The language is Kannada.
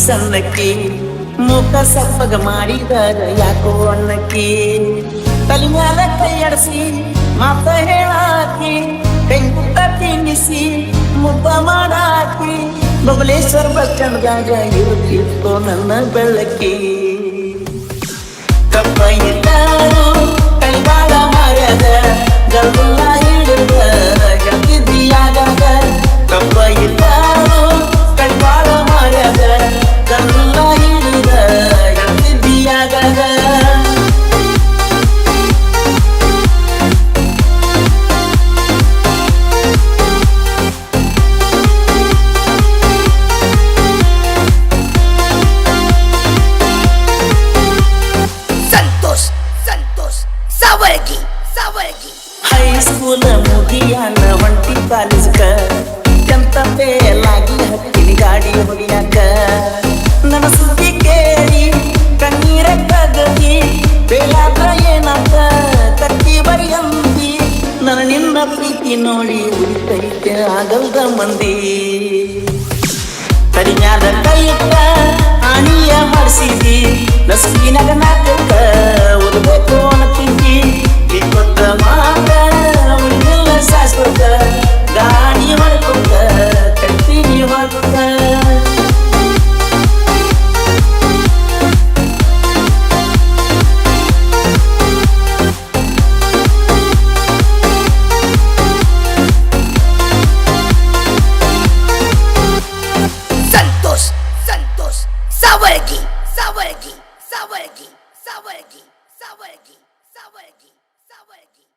ಸಣ್ಣಕ್ಕಿ ಮುಖ ಸಪ್ಪಗ ಮಾಡಿದಾಗ ಯಾಕೋ ಅಣ್ಣಕ್ಕಿ ತಲೆ ಮ್ಯಾಲ ಕೈ ಆಡಿಸಿ ಮಾತ ಹೇಳಾಕಿ ಬೆಂಕುಟ ತಿನ್ನಿಸಿ ಮುದ್ದ ಮಾಡಾಕಿ ಬಬಲೇಶ್ವರ ಬಸ್ ಸ್ಟ್ಯಾಂಡ್ದಾಗ ಇರುತ್ತಿತ್ತು ನನ್ನ ಬೆಳಕಿ ಕಪ್ಪ ಇದ್ದಾರು ಕೈಗಾಳ ಮಾರ್ಯಾದ ಗಲ್ಗುಲ್ಲ ಹಿಡಿದ ಗಟ್ಟಿದಿಯಾಗದ ಕಪ್ಪ ಇದ್ದಾರು ಕೈಗಾಳ ಮಾರ್ಯಾದ ಗಲ್ಗುಲ್ಲ ಹಿಡಿದ ಗಟ್ಟಿದಿಯಾಗದ ಹೈಸ್ಕೂಲ್ ಮುಗಿಯಾನ ಒಂಟಿ ಕಾಲೇಜ್ಕ ಎಂತ ಬೇಲಾಗಿ ಹತ್ತಿನ ಗಾಡಿ ಹೊಡಿಯಾಕ ನನ್ನ ಸುದ್ದಿ ಕೇಳಿ ಕಣ್ಣೀರ ಕಗದಿ ಬೇಲಾದ್ರ ಏನಂತ ಕತ್ತಿ ಬರಿಯಂತಿ ನನ್ನ ನಿನ್ನ ಪ್ರೀತಿ ನೋಡಿ ಉಳಿತೈತೆ ಆಗಲ್ದ ಮಂದಿ ಕರಿಮ್ಯಾಲ ಕೈ ಇಟ್ಟ ಆಣಿಯ ಮಾಡಿಸಿದಿ ನಸುಕಿನಾಗ ನಾಟಕ ಓದಬೇಕು ಅನ್ನತಿದ್ದಿ ಇಪ್ಪತ್ತ ಮಾತ ಉಳಿದಿಲ್ಲ ಶಾಶ್ವತ ಗಾಡಿ ಮಾಡ್ಕೊತ ಕಟ್ತೀನಿ ಮಾಡ್ಕೊತ Sawargi.